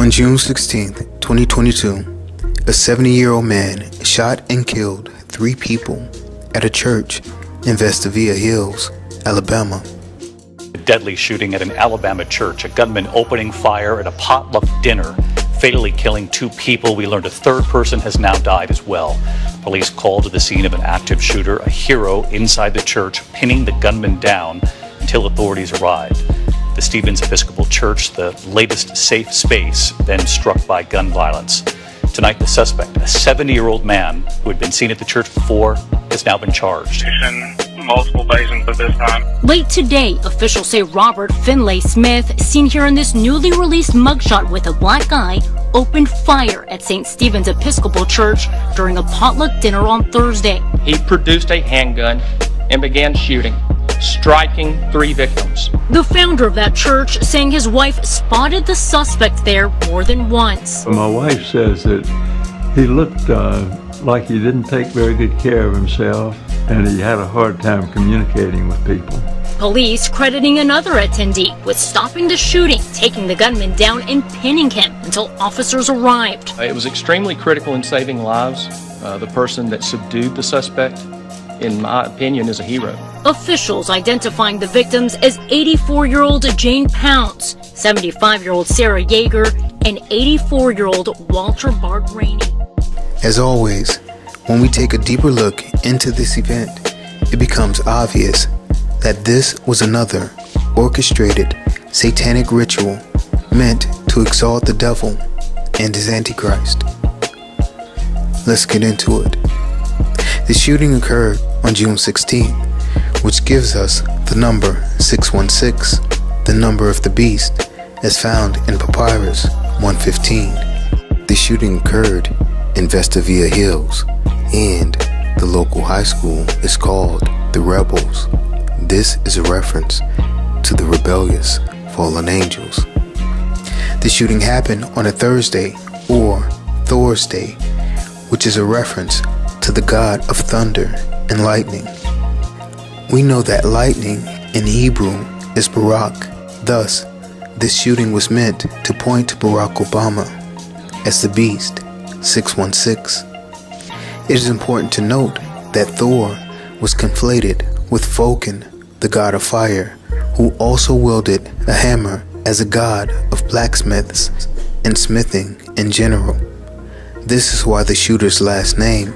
On June 16, 2022, a 70-year-old man shot and killed 3 people at a church in Vestavia Hills, Alabama. A deadly shooting at an Alabama church, a gunman opening fire at a potluck dinner, fatally killing 2 people. We learned a 3rd person has now died as well. Police called to the scene of an active shooter, a hero inside the church, pinning the gunman down until authorities arrived. The Stevens Episcopal Church, the latest safe space, then struck by gun violence. Tonight, the suspect, a 70-year-old man who had been seen at the church before, has now been charged. Multiple patients at this time. Late today, officials say Robert Finlay Smith, seen here in this newly released mugshot with a black eye, opened fire at St. Stephen's Episcopal Church during a potluck dinner on Thursday. He produced a handgun and began shooting, striking 3 victims. The founder of that church saying his wife spotted the suspect there more than once. My wife says that he looked like he didn't take very good care of himself, and he had a hard time communicating with people. Police crediting another attendee with stopping the shooting, taking the gunman down and pinning him until officers arrived. It was extremely critical in saving lives. The person that subdued the suspect, in my opinion, is a hero. Officials identifying the victims as 84-year-old Jane Pounds, 75-year-old Sarah Yeager, and 84-year-old Walter Bart Rainey. As always, when we take a deeper look into this event, it becomes obvious that this was another orchestrated satanic ritual meant to exalt the devil and his antichrist. Let's get into it. The shooting occurred on June 16, which gives us the number 616, the number of the beast, as found in Papyrus 115. The shooting occurred in Vestavia Hills, and the local high school is called the Rebels. This is a reference to the rebellious fallen angels. The shooting happened on a Thursday or Thor's Day, which is a reference to the god of thunder and lightning. We know that lightning in Hebrew is Barak. Thus, this shooting was meant to point to Barack Obama as the beast 616. It is important to note that Thor was conflated with Vulcan, the god of fire, who also wielded a hammer as a god of blacksmiths and smithing in general. This is why the shooter's last name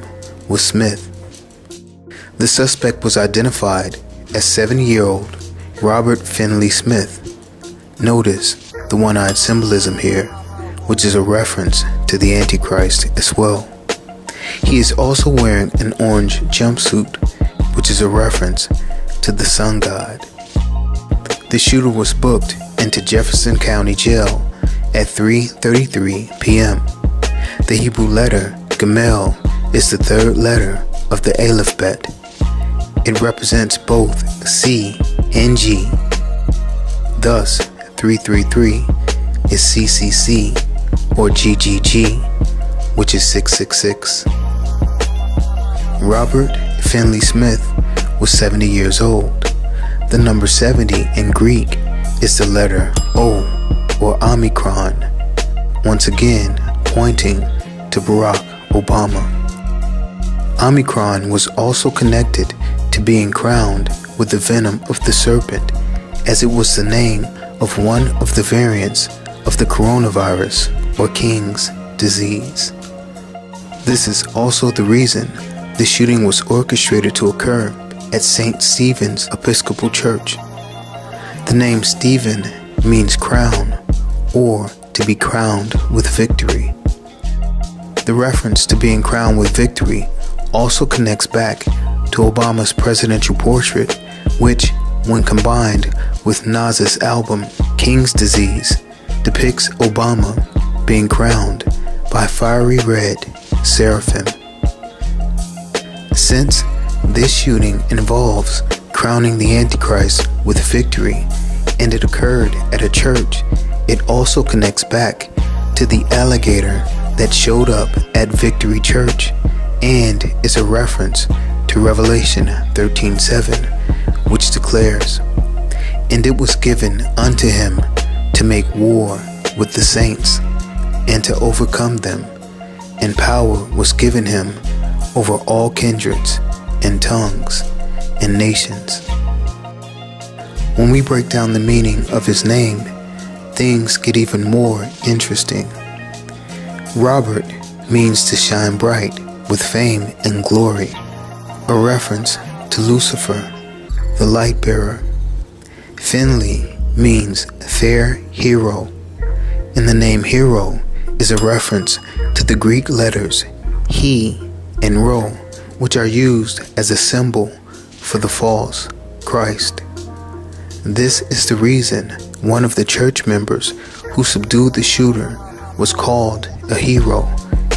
was Smith. The suspect was identified as 70-year-old Robert Finlay Smith. Notice the one-eyed symbolism here, which is a reference to the Antichrist as well. He is also wearing an orange jumpsuit, which is a reference to the sun god. The shooter was booked into Jefferson County Jail at 3:33 p.m. The Hebrew letter Gamel is the 3rd letter of the alphabet. It represents both C and G. Thus, 333 is CCC or GGG, which is 666. Robert Finlay Smith was 70 years old. The number 70 in Greek is the letter O or Omicron, once again pointing to Barack Obama. Omicron was also connected to being crowned with the venom of the serpent, as it was the name of one of the variants of the coronavirus or King's disease. This is also the reason the shooting was orchestrated to occur at St. Stephen's Episcopal Church. The name Stephen means crown, or to be crowned with victory. The reference to being crowned with victory also connects back to Obama's presidential portrait, which, when combined with Nas's album King's Disease, depicts Obama being crowned by fiery red seraphim. Since this shooting involves crowning the Antichrist with victory, and it occurred at a church, it also connects back to the alligator that showed up at Victory Church and is a reference to Revelation 13:7, which declares, "And it was given unto him to make war with the saints, and to overcome them, and power was given him over all kindreds and tongues and nations. When we break down the meaning of his name, things get even more interesting. Robert means to shine bright with fame and glory, a reference to Lucifer, the light bearer. Finley means fair hero, and the name hero is a reference to the Greek letters he and rho, which are used as a symbol for the false Christ. This is the reason one of the church members who subdued the shooter was called a hero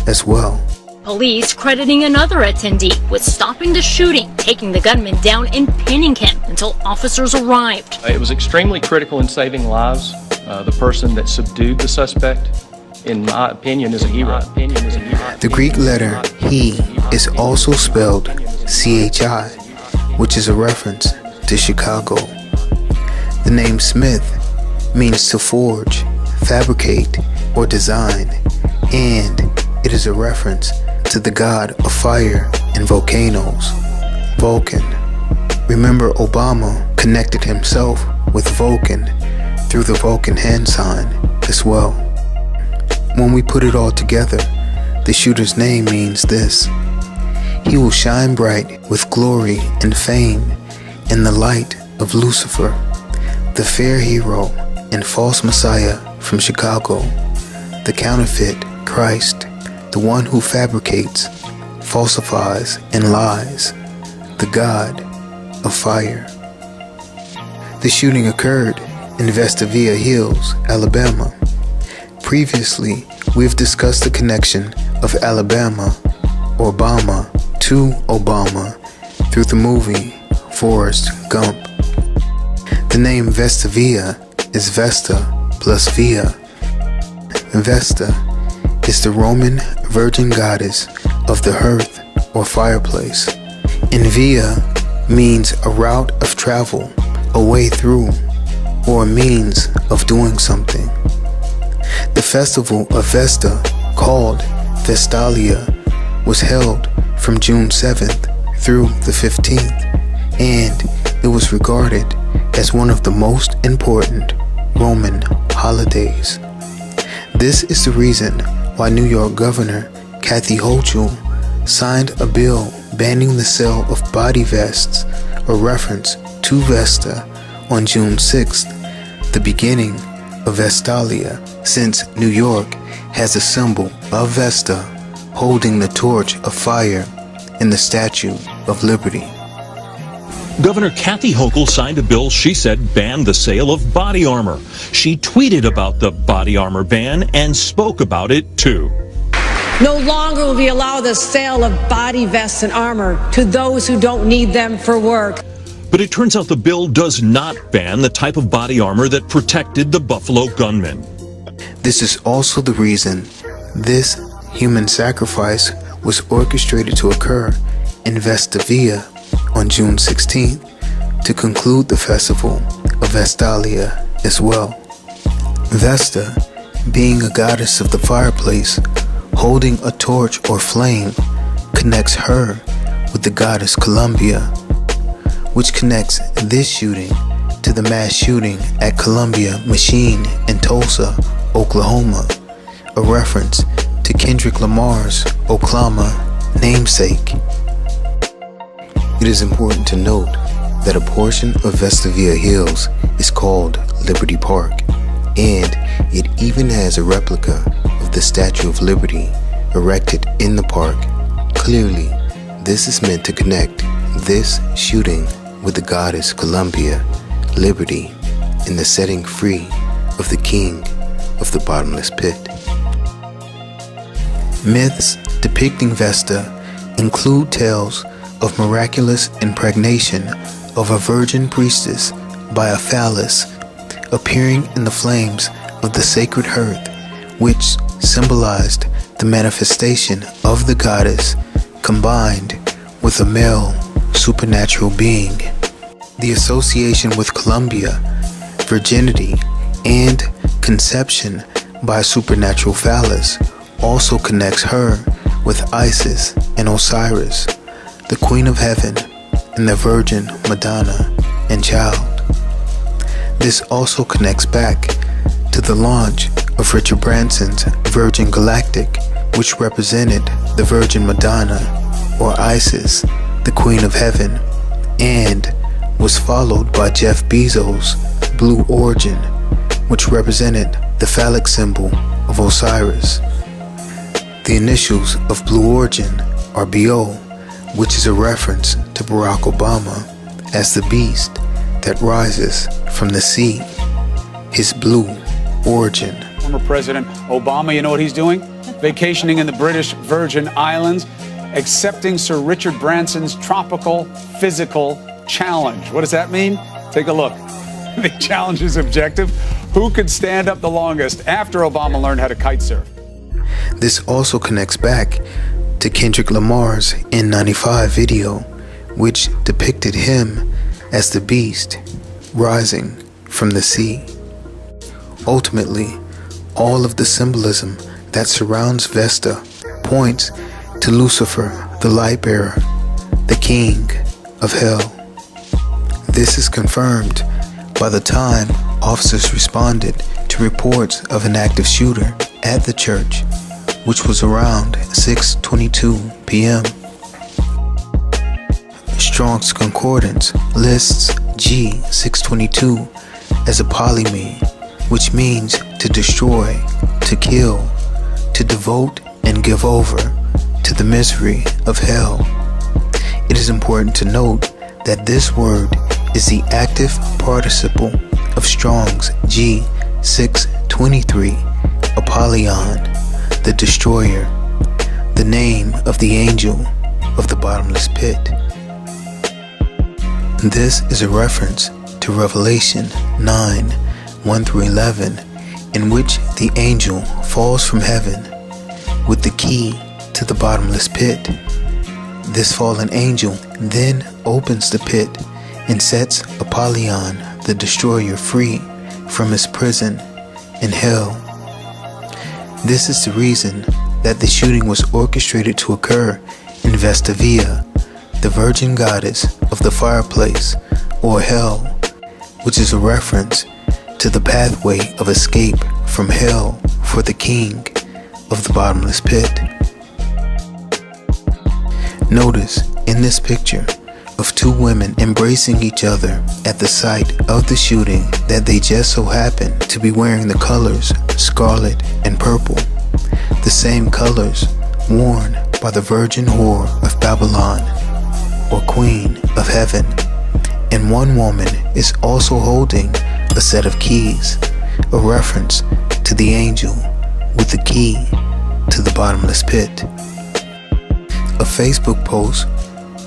as well. Police crediting another attendee with stopping the shooting, taking the gunman down and pinning him until officers arrived. It was extremely critical in saving lives. The person that subdued the suspect, in my opinion, is a hero. The Greek letter he is also spelled CHI, which is a reference to Chicago. The name Smith means to forge, fabricate, or design, and it is a reference to the god of fire and volcanoes, Vulcan. Remember, Obama connected himself with Vulcan through the Vulcan hand sign as well. When we put it all together, the shooter's name means this: he will shine bright with glory and fame in the light of Lucifer, the fair hero and false messiah from Chicago, the counterfeit Christ, the one who fabricates, falsifies, and lies, the God of fire. The shooting occurred in Vestavia Hills, Alabama. Previously, we've discussed the connection of Alabama or Bama to Obama through the movie Forrest Gump. The name Vestavia is Vesta plus Via. Vesta is the Roman virgin goddess of the hearth or fireplace, and Via means a route of travel, a way through, or a means of doing something. The festival of Vesta, called Vestalia, was held from June 7th through the 15th, and it was regarded as one of the most important Roman holidays. This is the reason why New York Governor Kathy Hochul signed a bill banning the sale of body vests, a reference to Vesta, on June 6th, the beginning of Vestalia, since New York has a symbol of Vesta holding the torch of fire in the Statue of Liberty. Governor Kathy Hochul signed a bill she said banned the sale of body armor. She tweeted about the body armor ban and spoke about it too. No longer will we allow the sale of body vests and armor to those who don't need them for work. But it turns out the bill does not ban the type of body armor that protected the Buffalo gunman. This is also the reason this human sacrifice was orchestrated to occur in Vestavia on June 16th to conclude the festival of Vestalia as well. Vesta, being a goddess of the fireplace, holding a torch or flame, connects her with the goddess Columbia, which connects this shooting to the mass shooting at Columbia Machine in Tulsa, Oklahoma, a reference to Kendrick Lamar's Oklahoma namesake. It is important to note that a portion of Vestavia Hills is called Liberty Park, and it even has a replica of the Statue of Liberty erected in the park. Clearly, this is meant to connect this shooting with the goddess Columbia, Liberty, and the setting free of the king of the bottomless pit. Myths depicting Vesta include tales of miraculous impregnation of a virgin priestess by a phallus appearing in the flames of the sacred hearth, which symbolized the manifestation of the goddess combined with a male supernatural being. The association with Columbia, virginity, and conception by a supernatural phallus also connects her with Isis and Osiris, the Queen of Heaven, and the Virgin Madonna and Child. This also connects back to the launch of Richard Branson's Virgin Galactic, which represented the Virgin Madonna, or Isis, the Queen of Heaven, and was followed by Jeff Bezos' Blue Origin, which represented the phallic symbol of Osiris. The initials of Blue Origin are BO, which is a reference to Barack Obama as the beast that rises from the sea, his blue origin. Former President Obama, you know what he's doing? Vacationing in the British Virgin Islands, accepting Sir Richard Branson's tropical physical challenge. What does that mean? Take a look. The challenge is objective. Who could stand up the longest after Obama learned how to kite surf? This also connects back to Kendrick Lamar's N95 video, which depicted him as the beast rising from the sea. Ultimately, all of the symbolism that surrounds Vesta points to Lucifer, the light bearer, the king of hell. This is confirmed by the time officers responded to reports of an active shooter at the church, which was around 6:22 p.m. Strong's Concordance lists G622 as a polymeme, which means to destroy, to kill, to devote and give over to the misery of hell. It is important to note that this word is the active participle of Strong's G623, Apollyon, the destroyer, the name of the angel of the bottomless pit. This is a reference to Revelation 9:1-11, in which the angel falls from heaven with the key to the bottomless pit. This fallen angel then opens the pit and sets Apollyon, the destroyer, free from his prison in hell. This is the reason that the shooting was orchestrated to occur in Vesta Via, the virgin goddess of the fireplace, or hell, which is a reference to the pathway of escape from hell for the king of the bottomless pit. Notice in this picture of two women embracing each other at the site of the shooting that they just so happen to be wearing the colors scarlet and purple, the same colors worn by the virgin whore of Babylon, or Queen of Heaven. And one woman is also holding a set of keys, a reference to the angel with the key to the bottomless pit. A Facebook post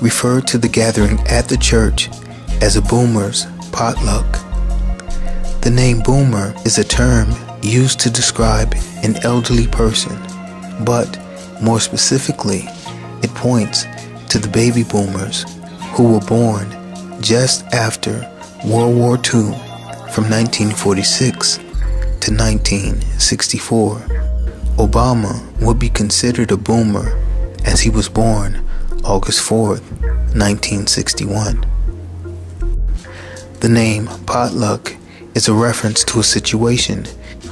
referred to the gathering at the church as a boomer's potluck. The name boomer is a term used to describe an elderly person, but more specifically, it points to the baby boomers who were born just after World War II from 1946 to 1964. Obama would be considered a boomer as he was born August 4th, 1961. The name potluck is a reference to a situation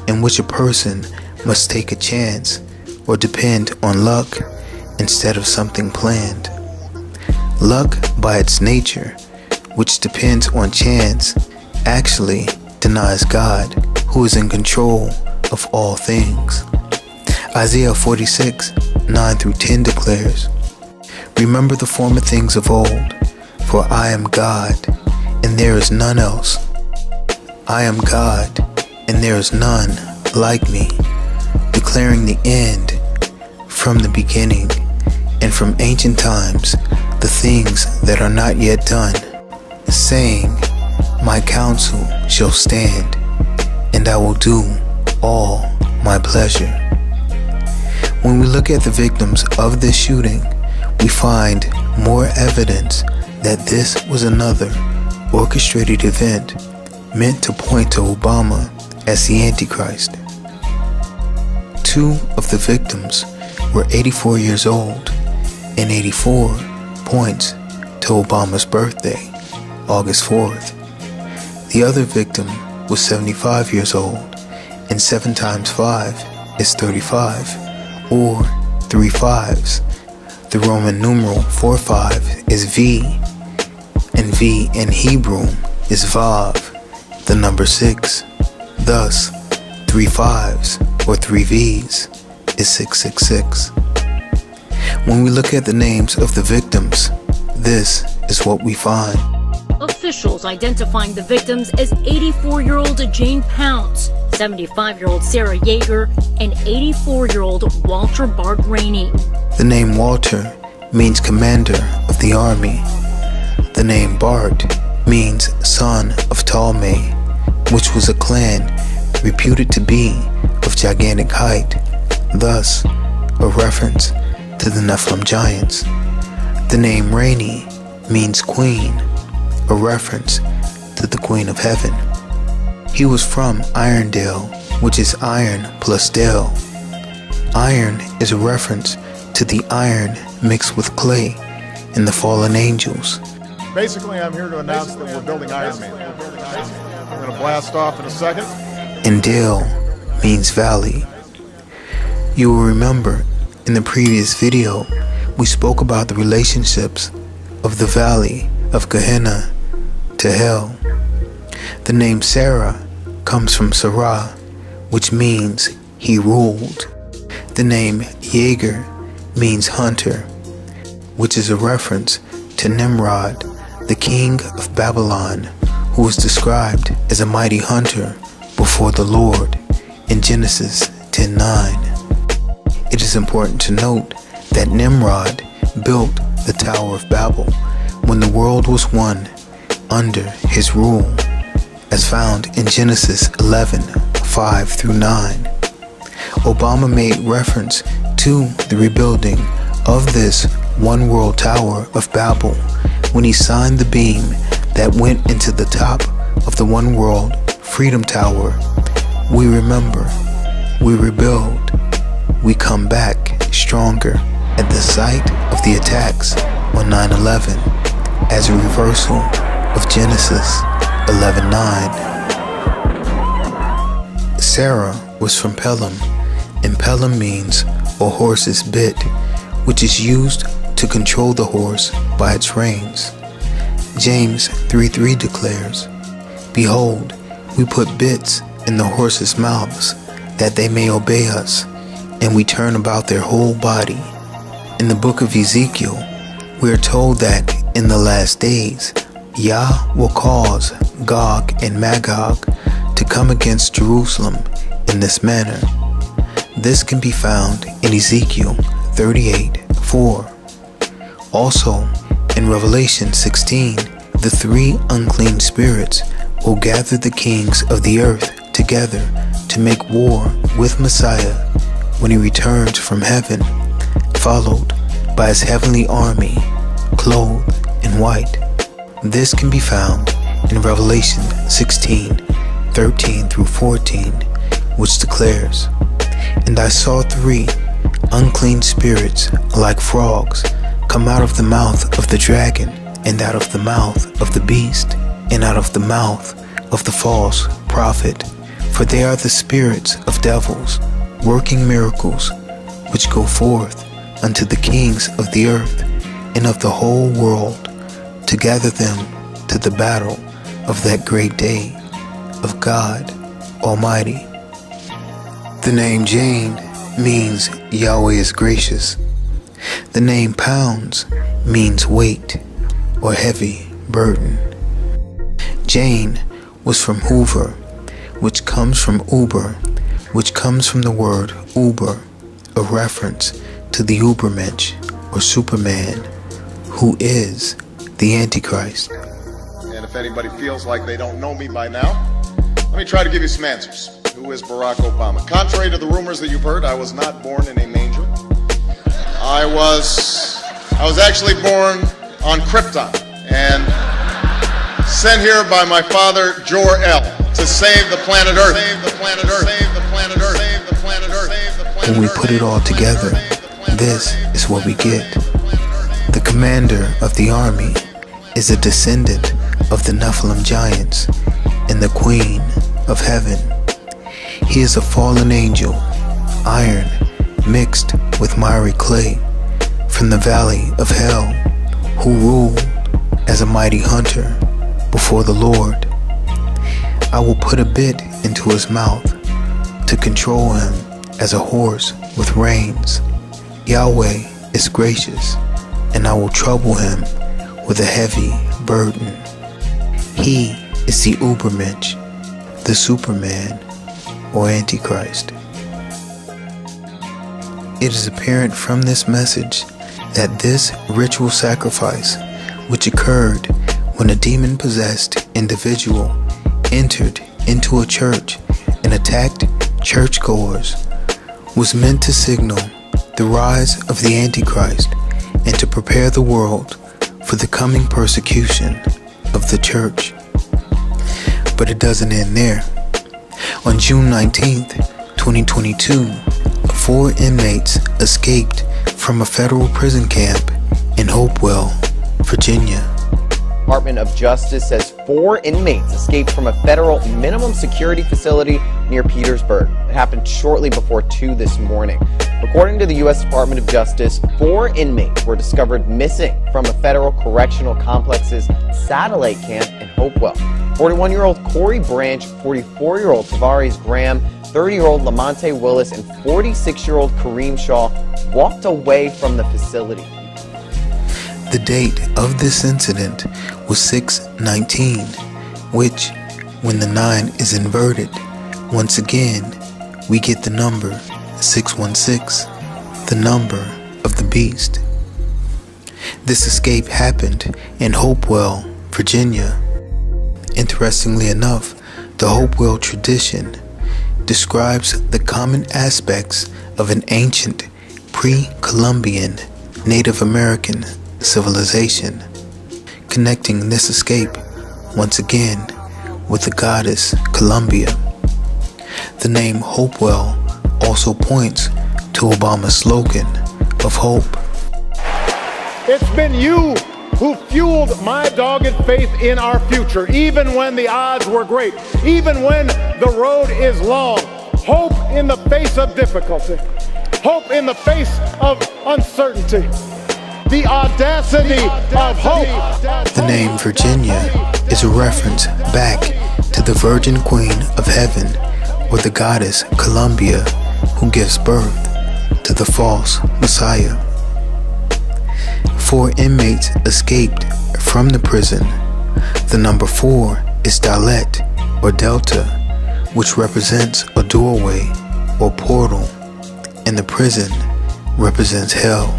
in which a person must take a chance or depend on luck instead of something planned. Luck, by its nature, which depends on chance, actually denies God, who is in control of all things. Isaiah 46:9-10 declares, "Remember the former things of old, for I am God, and there is none else. I am God, and there is none like me, declaring the end from the beginning, and from ancient times the things that are not yet done, saying, my counsel shall stand, and I will do all my pleasure." When we look at the victims of this shooting, we find more evidence that this was another orchestrated event meant to point to Obama as the Antichrist. 2 of the victims were 84 years old, and 84 points to Obama's birthday, August 4th. The other victim was 75 years old, and 7 times 5 is 35, or 3 5s. The Roman numeral 45 is V, and V in Hebrew is Vav, the number 6. Thus, 3 5s or 3 Vs is 666. When we look at the names of the victims, this is what we find. Officials identifying the victims as 84-year-old Jane Pounds, 75-year-old Sarah Yeager, and 84-year-old Walter Bart Rainey. The name Walter means commander of the army. The name Bart means son of Ptolemy, which was a clan reputed to be of gigantic height, thus a reference to the Nephilim giants. The name Rainey means queen, a reference to the Queen of Heaven. He was from Irondale, which is iron plus dale. Iron is a reference to the iron mixed with clay in the fallen angels. Basically, I'm here to announce that we're building Iron Man. I'm going to blast off in a second. And Dale means valley. You will remember in the previous video, we spoke about the relationships of the valley of Gehenna to hell. The name Sarah comes from Sarah, which means he ruled. The name Yeager means hunter, which is a reference to Nimrod, the king of Babylon, who was described as a mighty hunter before the Lord in Genesis 10:9. It is important to note that Nimrod built the Tower of Babel when the world was one under his rule, as found in Genesis 11:5-9. Obama made reference to the rebuilding of this one world Tower of Babel when he signed the beam that went into the top of the one world Freedom Tower. We remember, we rebuild, we come back stronger at the site of the attacks on 9/11 as a reversal of Genesis 11:9. Sarah was from Pelham, and Pelham means a horse's bit, which is used to control the horse by its reins. James 3:3 declares, "Behold, we put bits in the horses' mouths, that they may obey us, and we turn about their whole body." In the book of Ezekiel, we are told that in the last days, Yah will cause Gog and Magog to come against Jerusalem in this manner. This can be found in Ezekiel 38:4. Also, in Revelation 16, the 3 unclean spirits will gather the kings of the earth together to make war with Messiah when he returns from heaven, followed by his heavenly army, clothed in white. This can be found in Revelation 16:13-14, which declares, "And I saw 3 unclean spirits like frogs come out of the mouth of the dragon, and out of the mouth of the beast, and out of the mouth of the false prophet, for they are the spirits of devils, working miracles, which go forth unto the kings of the earth and of the whole world, to gather them to the battle of that great day of God Almighty." The name Jane means Yahweh is gracious. The name Pounds means weight or heavy burden. Jane was from Hoover, which comes from Uber, which comes from the word Uber, a reference to the Ubermensch or Superman, who is the Antichrist. And if anybody feels like they don't know me by now, let me try to give you some answers. Who is Barack Obama? Contrary to the rumors that you've heard, I was not born in a manger. I was actually born on Krypton and sent here by my father, Jor-El, to save the planet Earth. When we put it all together, this is what we get. The commander of the army is a descendant of the Nephilim giants and the queen of heaven. He is a fallen angel, iron mixed with miry clay, from the valley of hell, who ruled as a mighty hunter before the Lord. I will put a bit into his mouth to control him as a horse with reins. Yahweh is gracious, and I will trouble him with a heavy burden. He is the Ubermensch, the Superman, or Antichrist. It is apparent from this message that this ritual sacrifice, which occurred when a demon-possessed individual entered into a church and attacked churchgoers, was meant to signal the rise of the Antichrist and to prepare the world for the coming persecution of the church. But it doesn't end there. On June 19th, 2022, 4 inmates escaped from a federal prison camp in Hopewell, Virginia. Department of Justice says 4 inmates escaped from a federal minimum security facility near Petersburg. It happened shortly before 2 this morning. According to the U.S. Department of Justice, 4 inmates were discovered missing from a federal correctional complex's satellite camp in Hopewell. 41-year-old Corey Branch, 44-year-old Tavares Graham, 30-year-old Lamonte Willis, and 46-year-old Kareem Shaw walked away from the facility. The date of this incident was 6/19, which, when the 9 is inverted, once again, we get the number 616, the number of the beast. This escape happened in Hopewell, Virginia. Interestingly enough, the Hopewell tradition describes the common aspects of an ancient pre-Columbian Native American civilization, connecting this escape once again with the goddess Columbia. The name Hopewell also points to Obama's slogan of hope. It's been you who fueled my dogged faith in our future, even when the odds were great, even when the road is long. Hope in the face of difficulty, hope in the face of uncertainty. The audacity of hope. The name Virginia is a reference back to the Virgin Queen of Heaven, or the goddess Columbia, who gives birth to the false Messiah. 4 inmates escaped from the prison. The number 4 is Dalet, or Delta, which represents a doorway or portal, and the prison represents hell.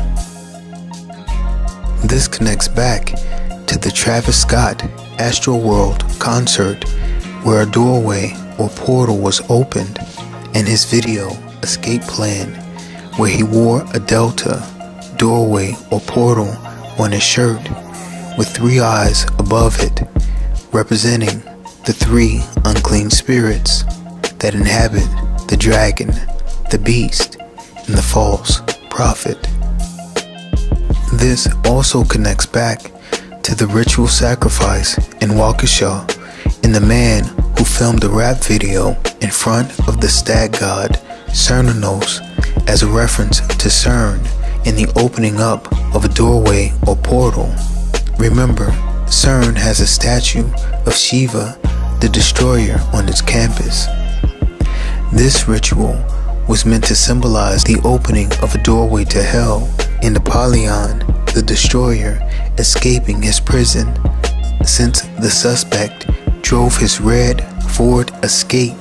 This connects back to the Travis Scott Astroworld concert, where a doorway or portal was opened, and his video Escape Plan, where he wore a delta, doorway or portal on his shirt with 3 eyes above it, representing the 3 unclean spirits that inhabit the dragon, the beast, and the false prophet. This also connects back to the ritual sacrifice in Waukesha and the man who filmed a rap video in front of the stag god Cernunnos as a reference to CERN in the opening up of a doorway or portal. Remember, CERN has a statue of Shiva, the destroyer, on its campus. This ritual was meant to symbolize the opening of a doorway to hell, and Apollyon, the destroyer, escaping his prison, since the suspect drove his red Ford Escape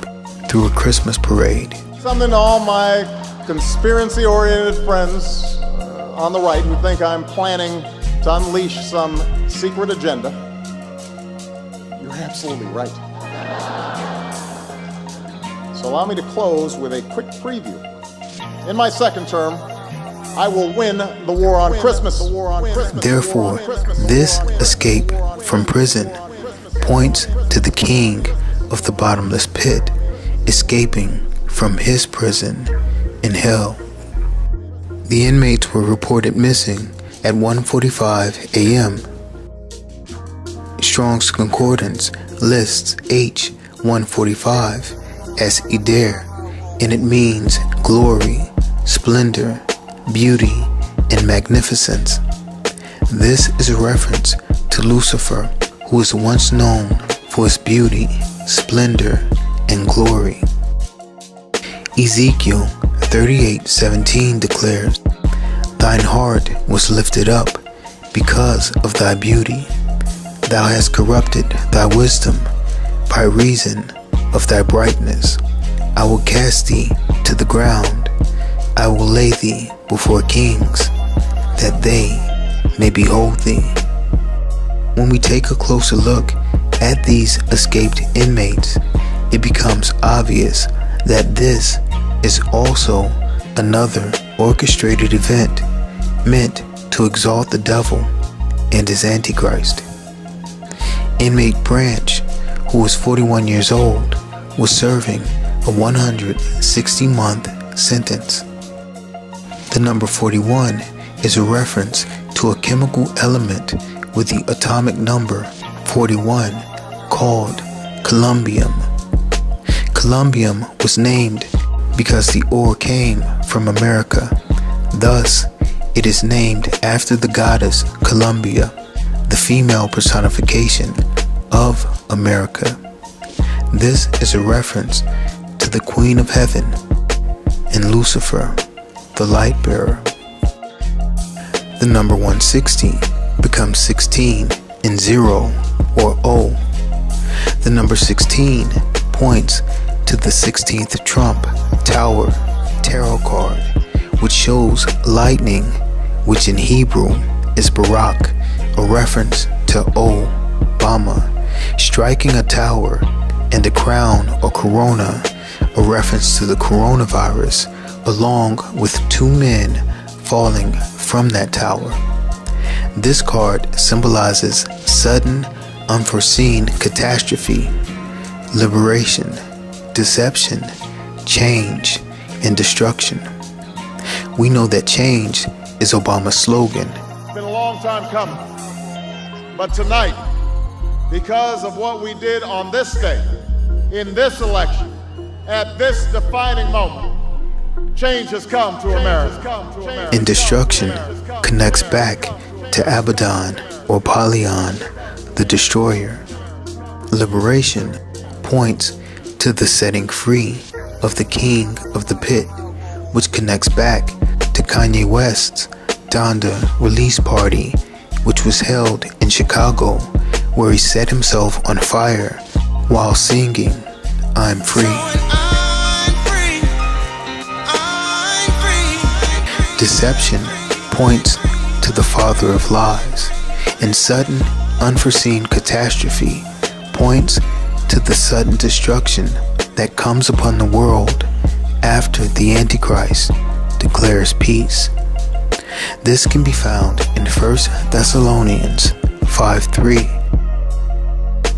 through a Christmas parade. Something to all my conspiracy-oriented friends on the right who think I'm planning to unleash some secret agenda. You're absolutely right. So allow me to close with a quick preview. In my second term, I will win the war on Christmas. Therefore, this escape from prison points to the king of the bottomless pit, escaping from his prison in hell. The inmates were reported missing at 1:45 a.m. Strong's Concordance lists H-145 as Eder, and it means glory, splendor, beauty, and magnificence. This is a reference to Lucifer, who was once known for his beauty, splendor, and glory. Ezekiel 38:17 declares, "Thine heart was lifted up because of thy beauty. Thou hast corrupted thy wisdom by reason of thy brightness. I will cast thee to the ground. I will lay thee before kings, that they may behold thee." When we take a closer look at these escaped inmates, it becomes obvious that this is also another orchestrated event meant to exalt the devil and his Antichrist. Inmate Branch, who was 41 years old, was serving a 160-month sentence. The number 41 is a reference to a chemical element with the atomic number 41 called columbium. Columbium was named because the ore came from America. Thus, it is named after the goddess Columbia, the female personification of America. This is a reference to the Queen of Heaven and Lucifer, the light bearer. The number 160 becomes 16 in 0 or O. The number 16 points to the 16th Trump Tower tarot card, which shows lightning, which in Hebrew is Barak, a reference to O, Bama, striking a tower, and a crown or corona, a reference to the coronavirus, along with two men falling from that tower. This card symbolizes sudden, unforeseen catastrophe, liberation, deception, change, and destruction. We know that change is Obama's slogan. It's been a long time coming, but tonight, because of what we did on this day, in this election, at this defining moment, change has come to America. And destruction connects back to Abaddon or Polyon, the destroyer. Liberation points to the setting free of the king of the pit, which connects back to Kanye West's Donda release party, which was held in Chicago, where he set himself on fire while singing, "I'm free." Deception points to the father of lies, and sudden, unforeseen catastrophe points to the sudden destruction that comes upon the world after the Antichrist declares peace. This can be found in 1 Thessalonians 5:3.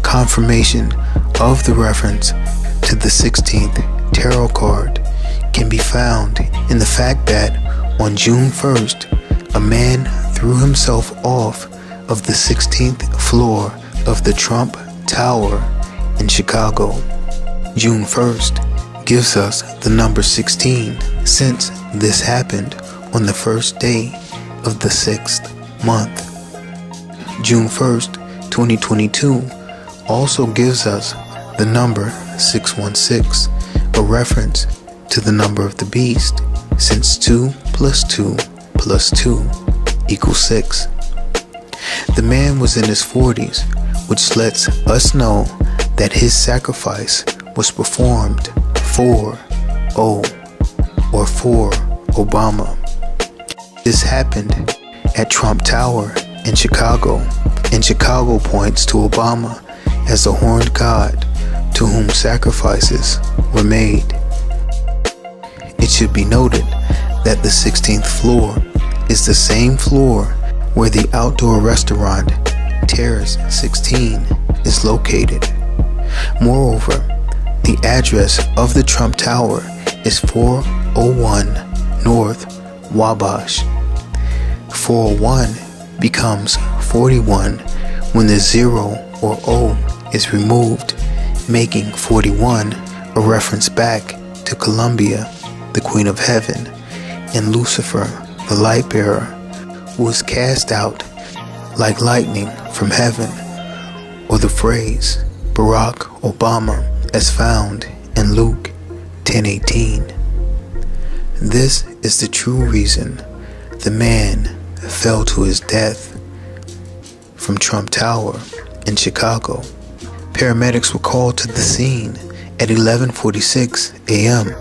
Confirmation of the reference to the 16th tarot card can be found in the fact that on June 1st, a man threw himself off of the 16th floor of the Trump Tower in Chicago. June 1st gives us the number 16 since this happened on the first day of the 6th month. June 1st, 2022 also gives us the number 616, a reference to the number of the beast, since 2 + 2 + 2 = 6. The man was in his 40s, which lets us know that his sacrifice was performed for O, or for Obama. This happened at Trump Tower in Chicago, and Chicago points to Obama as the horned god to whom sacrifices were made. It should be noted that the 16th floor is the same floor where the outdoor restaurant Terrace 16 is located. Moreover, the address of the Trump Tower is 401 North Wabash. 401 becomes 41 when the 0 or O is removed, making 41 a reference back to Columbia, the Queen of Heaven, and Lucifer, the light bearer, who was cast out like lightning from heaven, or the phrase Barack Obama as found in Luke 10:18. This is the true reason the man fell to his death from Trump Tower in Chicago. Paramedics were called to the scene at 11:46 a.m.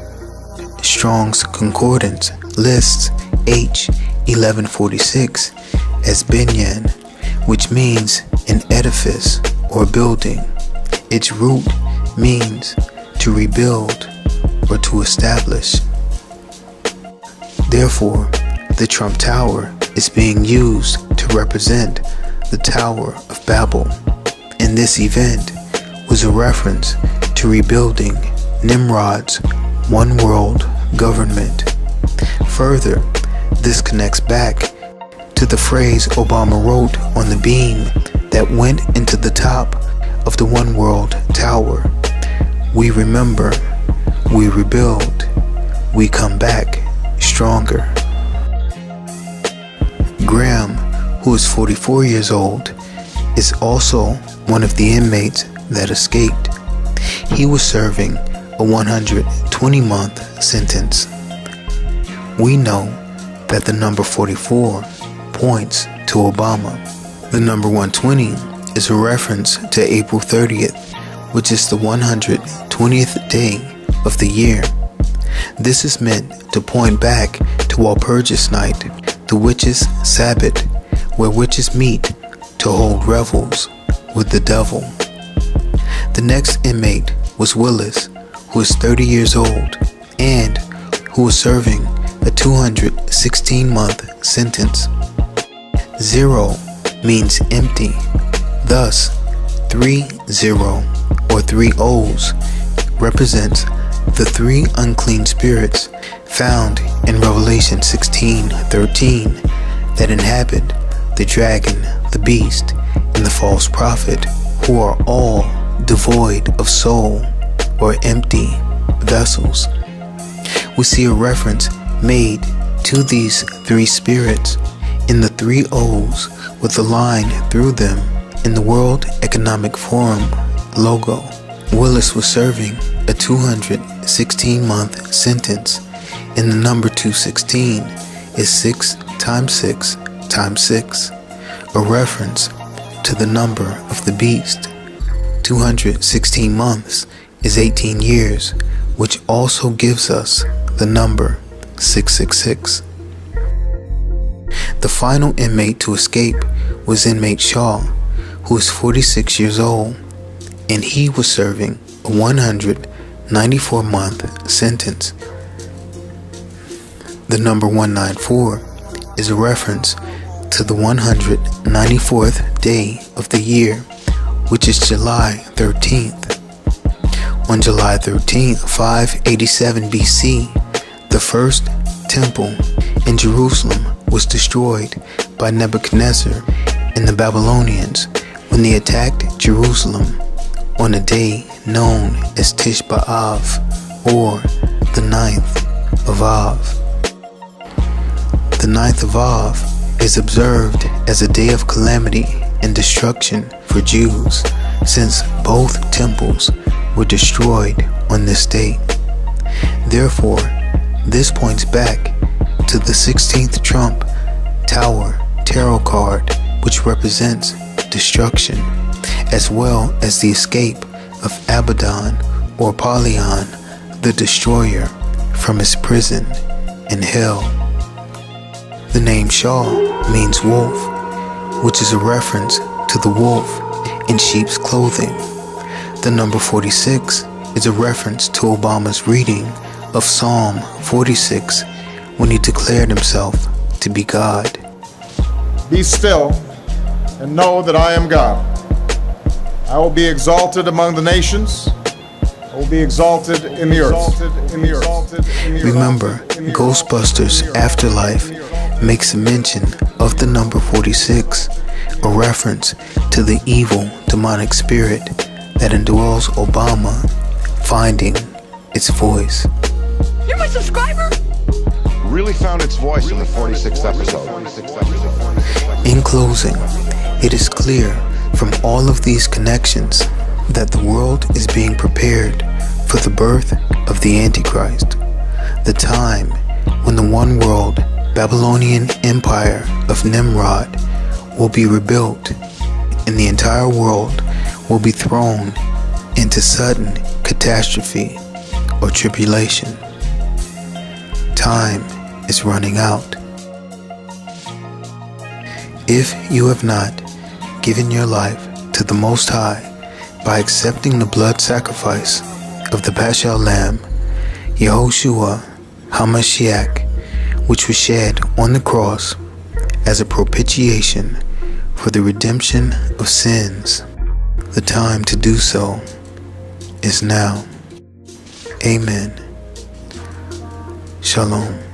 Strong's Concordance lists H 1146 as binyan, which means an edifice or building. Its root means to rebuild or to establish. Therefore, the Trump Tower is being used to represent the Tower of Babel, and this event was a reference to rebuilding Nimrod's one world government. Further, this connects back to the phrase Obama wrote on the beam that went into the top of the one world tower. We remember, we rebuild, we come back stronger. Graham, who is 44 years old, is also one of the inmates that escaped. He was serving a 120-month sentence. We know that the number 44 points to Obama. The number 120 is a reference to April 30th, which is the 120th day of the year. This is meant to point back to Walpurgis Night, the witches' Sabbath, where witches meet to hold revels with the devil. The next inmate was Willis, who is 30 years old and who was serving a 216-month sentence. 0 means empty, thus 30 or 3 O's represents the 3 unclean spirits found in Revelation 16:13 that inhabit the dragon, the beast, and the false prophet, who are all devoid of soul or empty vessels. We see a reference made to these 3 spirits in the 3 O's with a line through them in the World Economic Forum logo. Willis was serving a 216-month sentence, and the number 216 is 6 times 6 times 6, a reference to the number of the beast. 216 months is 18 years, which also gives us the number 666. The final inmate to escape was inmate Shaw, who is 46 years old, and he was serving a 194-month sentence. The number 194 is a reference to the 194th day of the year, which is July 13th. On July 13th, 587 BC, the first temple in Jerusalem was destroyed by Nebuchadnezzar and the Babylonians when they attacked Jerusalem on a day known as Tish B'Av, or the 9th of Av. The 9th of Av is observed as a day of calamity and destruction for Jews, since both temples were destroyed on this day. Therefore, this points back to the 16th Trump Tower tarot card, which represents destruction, as well as the escape of Abaddon or Apollyon, the destroyer, from his prison in hell. The name Shaw means wolf, which is a reference to the wolf in sheep's clothing. The number 46 is a reference to Obama's reading of Psalm 46 when he declared himself to be God. Be still and know that I am God. I will be exalted among the nations. I will be exalted in the earth. Remember, Ghostbusters Afterlife makes a mention of the number 46, a reference to the evil demonic spirit that indwells Obama finding its voice. You're my subscriber? Really found its voice in the 46th episode. In closing, it is clear from all of these connections that the world is being prepared for the birth of the Antichrist, the time when the one world Babylonian empire of Nimrod will be rebuilt and the entire world will be thrown into sudden catastrophe or tribulation. Time is running out. If you have not given your life to the Most High by accepting the blood sacrifice of the Paschal Lamb, Yehoshua HaMashiach, which was shed on the cross as a propitiation for the redemption of sins, the time to do so is now. Amen. Shalom.